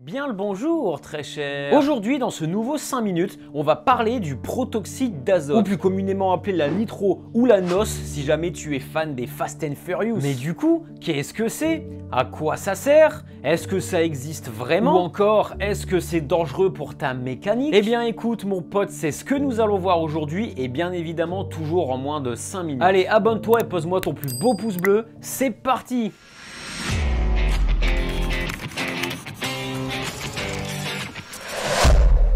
Bien le bonjour, très cher. Aujourd'hui, dans ce nouveau 5 minutes, on va parler du protoxyde d'azote, ou plus communément appelé la nitro ou la NOS si jamais tu es fan des Fast and Furious. Mais du coup, qu'est-ce que c'est? À quoi ça sert? Est-ce que ça existe vraiment? Ou encore, est-ce que c'est dangereux pour ta mécanique? Eh bien écoute mon pote, c'est ce que nous allons voir aujourd'hui et bien évidemment toujours en moins de 5 minutes. Allez, abonne-toi et pose-moi ton plus beau pouce bleu, c'est parti!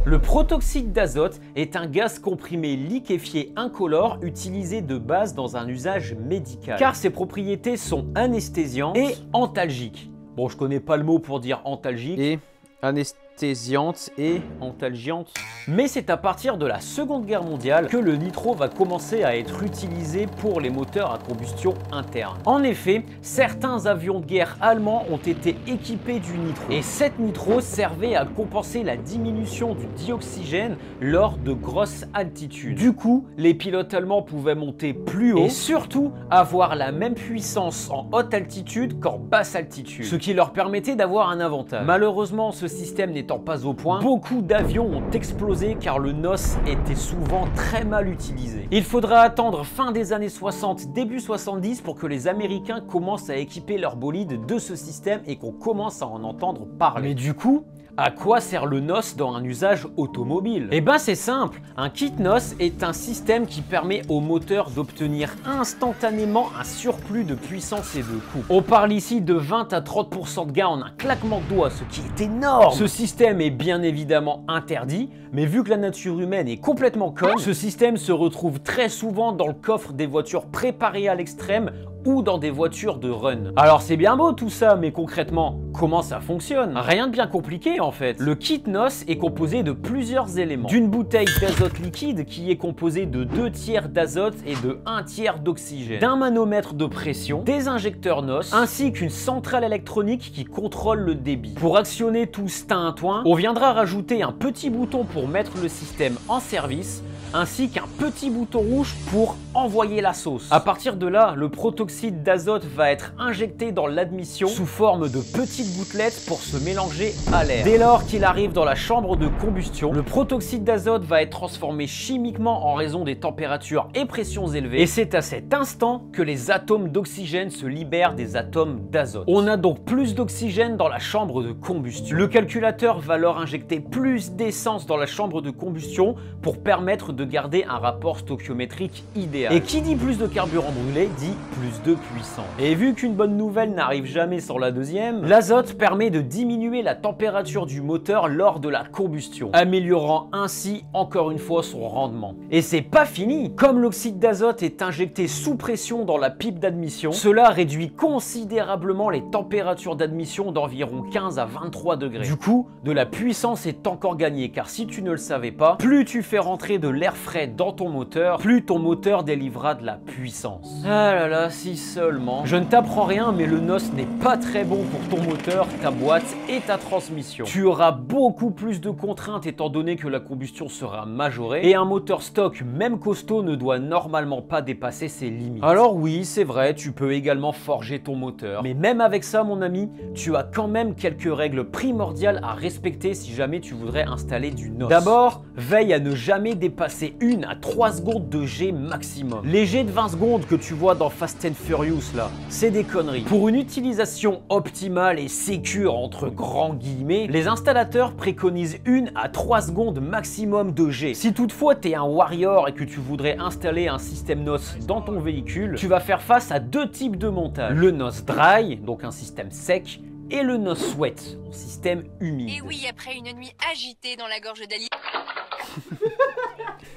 Le protoxyde d'azote est un gaz comprimé liquéfié incolore utilisé de base dans un usage médical, car ses propriétés sont anesthésiantes et antalgiques. Bon, je connais pas le mot pour dire antalgique. Et anesthésiante et antalgiante. Mais c'est à partir de la Seconde Guerre mondiale que le nitro va commencer à être utilisé pour les moteurs à combustion interne. En effet, certains avions de guerre allemands ont été équipés du nitro. Et cette nitro servait à compenser la diminution du dioxygène lors de grosses altitudes. Du coup, les pilotes allemands pouvaient monter plus haut et surtout avoir la même puissance en haute altitude qu'en basse altitude, ce qui leur permettait d'avoir un avantage. Malheureusement, ce système n'étant pas au point, beaucoup d'avions ont explosé car le NOS était souvent très mal utilisé. Il faudra attendre fin des années 60, début 70 pour que les Américains commencent à équiper leurs bolides de ce système et qu'on commence à en entendre parler. Mais du coup, à quoi sert le NOS dans un usage automobile? Eh ben c'est simple, un kit NOS est un système qui permet au moteur d'obtenir instantanément un surplus de puissance et de coût. On parle ici de 20 à 30% de gain en un claquement de doigts, ce qui est énorme. Ce système est bien évidemment interdit, mais vu que la nature humaine est complètement conne, ce système se retrouve très souvent dans le coffre des voitures préparées à l'extrême ou dans des voitures de run. Alors c'est bien beau tout ça, mais concrètement, comment ça fonctionne? Rien de bien compliqué en fait. Le kit NOS est composé de plusieurs éléments. D'une bouteille d'azote liquide qui est composée de 2 tiers d'azote et de 1 tiers d'oxygène, d'un manomètre de pression, des injecteurs NOS, ainsi qu'une centrale électronique qui contrôle le débit. Pour actionner tout ce tintouin, on viendra rajouter un petit bouton pour mettre le système en service, ainsi qu'un petit bouton rouge pour envoyer la sauce. À partir de là, le protoxyde d'azote va être injecté dans l'admission sous forme de petites gouttelettes pour se mélanger à l'air. Dès lors qu'il arrive dans la chambre de combustion, le protoxyde d'azote va être transformé chimiquement en raison des températures et pressions élevées, et c'est à cet instant que les atomes d'oxygène se libèrent des atomes d'azote. On a donc plus d'oxygène dans la chambre de combustion. Le calculateur va alors injecter plus d'essence dans la chambre de combustion pour permettre de garder un rapport stoichiométrique idéal. Et qui dit plus de carburant brûlé dit plus de puissance. Et vu qu'une bonne nouvelle n'arrive jamais sans la deuxième, l'azote permet de diminuer la température du moteur lors de la combustion, améliorant ainsi encore une fois son rendement. Et c'est pas fini! Comme l'oxyde d'azote est injecté sous pression dans la pipe d'admission, cela réduit considérablement les températures d'admission d'environ 15 à 23 degrés. Du coup, de la puissance est encore gagnée, car si tu ne le savais pas, plus tu fais rentrer de l'air frais dans ton moteur, plus ton moteur délivra de la puissance. Ah là là, si seulement. Je ne t'apprends rien, mais le NOS n'est pas très bon pour ton moteur, ta boîte et ta transmission. Tu auras beaucoup plus de contraintes étant donné que la combustion sera majorée, et un moteur stock, même costaud, ne doit normalement pas dépasser ses limites. Alors oui, c'est vrai, tu peux également forger ton moteur, mais même avec ça, mon ami, tu as quand même quelques règles primordiales à respecter si jamais tu voudrais installer du NOS. D'abord, veille à ne jamais dépasser 1 à 3 secondes de G maximum. Les G de 20 secondes que tu vois dans Fast and Furious là, c'est des conneries. Pour une utilisation optimale et sécure entre grands guillemets, les installateurs préconisent 1 à 3 secondes maximum de G. Si toutefois tu es un warrior et que tu voudrais installer un système NOS dans ton véhicule, tu vas faire face à 2 types de montage. Le NOS Dry, donc un système sec, et le NOS Wet, un système humide. Et oui, après une nuit agitée dans la gorge d'Ali.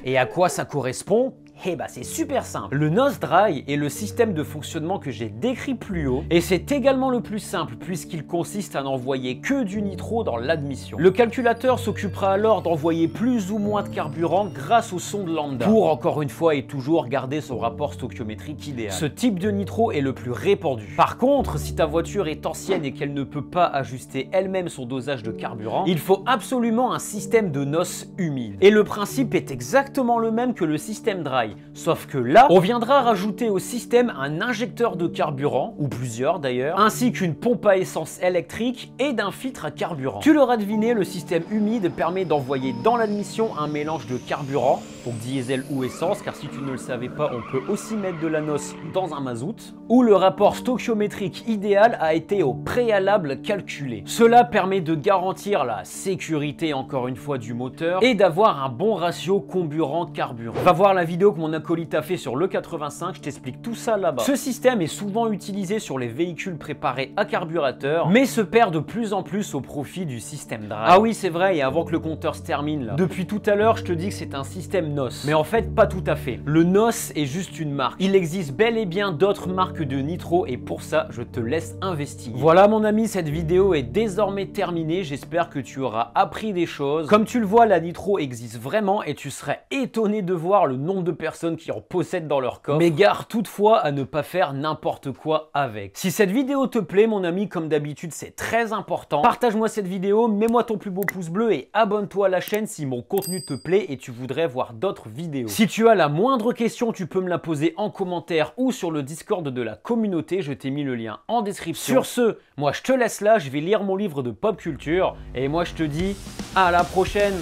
Et à quoi ça correspond? Eh bah c'est super simple. Le NOS Dry est le système de fonctionnement que j'ai décrit plus haut, et c'est également le plus simple puisqu'il consiste à n'envoyer que du nitro dans l'admission. Le calculateur s'occupera alors d'envoyer plus ou moins de carburant grâce au sonde lambda, pour encore une fois et toujours garder son rapport stoichiométrique idéal. Ce type de nitro est le plus répandu. Par contre, si ta voiture est ancienne et qu'elle ne peut pas ajuster elle-même son dosage de carburant, il faut absolument un système de NOS humide. Et le principe est exactement le même que le système Dry. pareil. Sauf que là, on viendra rajouter au système un injecteur de carburant, ou plusieurs d'ailleurs, ainsi qu'une pompe à essence électrique et d'un filtre à carburant. Tu l'auras deviné, le système humide permet d'envoyer dans l'admission un mélange de carburant, donc diesel ou essence, car si tu ne le savais pas, on peut aussi mettre de la noce dans un mazout, où le rapport stoichiométrique idéal a été au préalable calculé. Cela permet de garantir la sécurité, encore une fois, du moteur et d'avoir un bon ratio comburant-carburant. Va voir la vidéo que mon acolyte a fait sur l'E85, je t'explique tout ça là-bas. Ce système est souvent utilisé sur les véhicules préparés à carburateur, mais se perd de plus en plus au profit du système drive. Ah oui, c'est vrai, et avant que le compteur se termine là, depuis tout à l'heure, je te dis que c'est un système NOS. Mais en fait, pas tout à fait. Le NOS est juste une marque. Il existe bel et bien d'autres marques de nitro, et pour ça, je te laisse investiguer. Voilà mon ami, cette vidéo est désormais terminée. J'espère que tu auras appris des choses. Comme tu le vois, la nitro existe vraiment et tu serais étonné de voir le nombre de personnes qui en possèdent dans leur coffre. Mais gare toutefois à ne pas faire n'importe quoi avec. Si cette vidéo te plaît, mon ami, comme d'habitude, c'est très important. Partage-moi cette vidéo, mets-moi ton plus beau pouce bleu et abonne-toi à la chaîne si mon contenu te plaît et tu voudrais voir d'autres vidéos. Si tu as la moindre question, tu peux me la poser en commentaire ou sur le Discord de la communauté. Je t'ai mis le lien en description. Sur ce, moi je te laisse là, je vais lire mon livre de pop culture et moi je te dis à la prochaine.